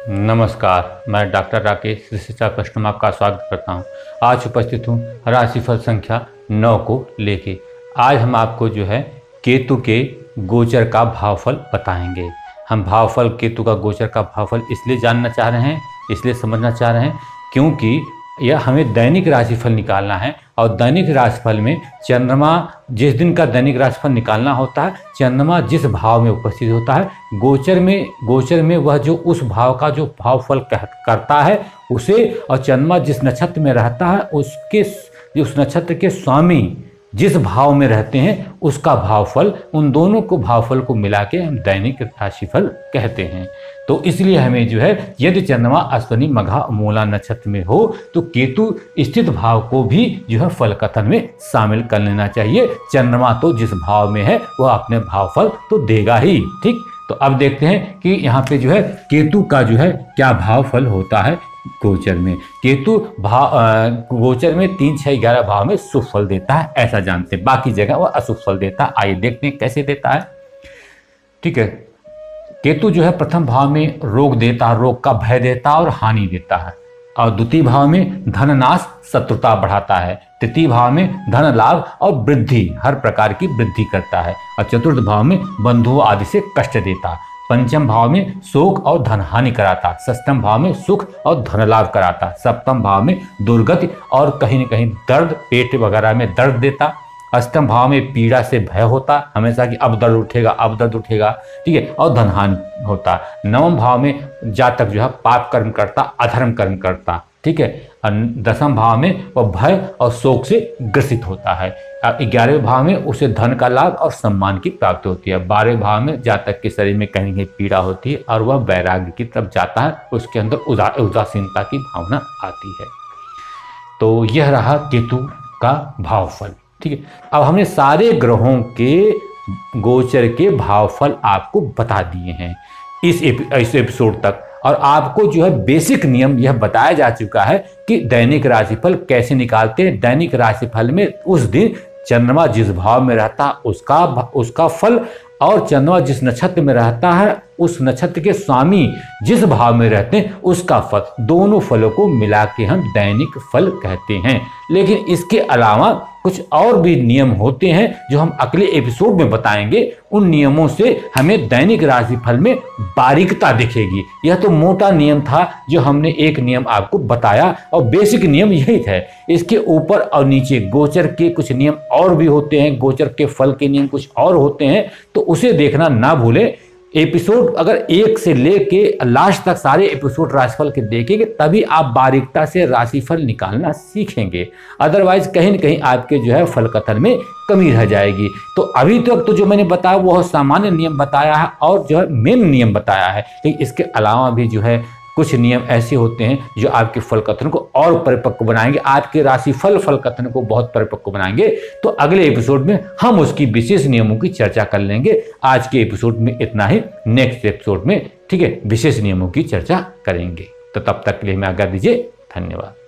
नमस्कार, मैं डॉक्टर राकेश शिक्षा प्रश्न में आपका स्वागत करता हूं। आज उपस्थित हूं राशिफल संख्या 9 को लेके। आज हम आपको जो है केतु के गोचर का भावफल बताएंगे। हम भावफल केतु का गोचर का भावफल इसलिए जानना चाह रहे हैं, इसलिए समझना चाह रहे हैं क्योंकि यह हमें दैनिक राशिफल निकालना है और दैनिक राशिफल में चंद्रमा जिस दिन का दैनिक राशिफल निकालना होता है, चंद्रमा जिस भाव में उपस्थित होता है गोचर में वह जो उस भाव का जो भावफल करता है उसे, और चंद्रमा जिस नक्षत्र में रहता है उस नक्षत्र के स्वामी जिस भाव में रहते हैं उसका भावफल, उन दोनों को भावफल को मिला के हम दैनिक राशिफल कहते हैं। तो इसलिए हमें जो है यदि चंद्रमा अश्विनी मघा मूला नक्षत्र में हो तो केतु स्थित भाव को भी जो है फल कथन में शामिल कर लेना चाहिए। चंद्रमा तो जिस भाव में है वह अपने भावफल तो देगा ही। ठीक, तो अब देखते हैं कि यहाँ पे जो है केतु का जो है क्या भावफल होता है गोचर में। केतु गोचर में 3, 6, 11 भाव में शुभ फल देता है, ऐसा जानते हैं। बाकी जगह वह अशुभ फल देता है। आइए देखते हैं कैसे देता है। ठीक है, केतु जो है प्रथम भाव में रोग देता है, रोग का भय देता है और हानि देता है। और द्वितीय भाव में धन नाश शत्रुता बढ़ाता है। तृतीय भाव में धन लाभ और वृद्धि, हर प्रकार की वृद्धि करता है। और चतुर्थ भाव में बंधुओं आदि से कष्ट देता है। पंचम भाव में शोक और धन हानि कराता। षष्ठम भाव में सुख और धन लाभ कराता। सप्तम भाव में दुर्गति और कहीं न कहीं दर्द, पेट वगैरह में दर्द देता। अष्टम भाव में पीड़ा से भय होता, हमेशा कि अब दर्द उठेगा। ठीक है, और धन हानि होता। नवम भाव में जातक जो है पाप कर्म करता, अधर्म कर्म करता। ठीक है, और दसम भाव में वह भय और शोक से ग्रसित होता है। 11वें भाव में उसे धन का लाभ और सम्मान की प्राप्ति होती है। 12वें भाव में जातक के शरीर में कहीं पीड़ा होती है और वह वैराग्य की तरफ जाता है, उसके अंदर उदासीनता की भावना आती है। तो यह रहा केतु का भावफल। ठीक है, अब हमने सारे ग्रहों के गोचर के भावफल आपको बता दिए हैं इस एपिसोड तक, और आपको जो है बेसिक नियम यह बताया जा चुका है कि दैनिक राशिफल कैसे निकालते हैं। दैनिक राशिफल में उस दिन चंद्रमा जिस भाव में रहता है उसका फल, और चंद्रमा जिस नक्षत्र में रहता है उस नक्षत्र के स्वामी जिस भाव में रहते हैं उसका फल, दोनों फलों को मिला के हम दैनिक फल कहते हैं। लेकिन इसके अलावा कुछ और भी नियम होते हैं जो हम अगले एपिसोड में बताएंगे। उन नियमों से हमें दैनिक राशिफल में बारीकता दिखेगी। यह तो मोटा नियम था जो हमने एक नियम आपको बताया, और बेसिक नियम यही है। इसके ऊपर और नीचे गोचर के कुछ नियम और भी होते हैं, गोचर के फल के नियम कुछ और होते हैं, तो उसे देखना ना भूलें। एपिसोड अगर 1 से लेके लास्ट तक सारे एपिसोड राशिफल के देखेंगे तभी आप बारीकता से राशिफल निकालना सीखेंगे। अदरवाइज कहीं न कहीं आपके जो है फल कथन में कमी रह जाएगी। तो अभी तक तो जो मैंने बताया वो सामान्य नियम बताया है और जो है मेन नियम बताया है, लेकिन इसके अलावा भी जो है कुछ नियम ऐसे होते हैं जो आपके फल कथन को और परिपक्व बनाएंगे, आपके राशिफल फल कथन को बहुत परिपक्व बनाएंगे। तो अगले एपिसोड में हम उसकी विशेष नियमों की चर्चा कर लेंगे। आज के एपिसोड में इतना ही, नेक्स्ट एपिसोड में ठीक है विशेष नियमों की चर्चा करेंगे। तो तब तक के लिए हमें आज्ञा दीजिए। धन्यवाद।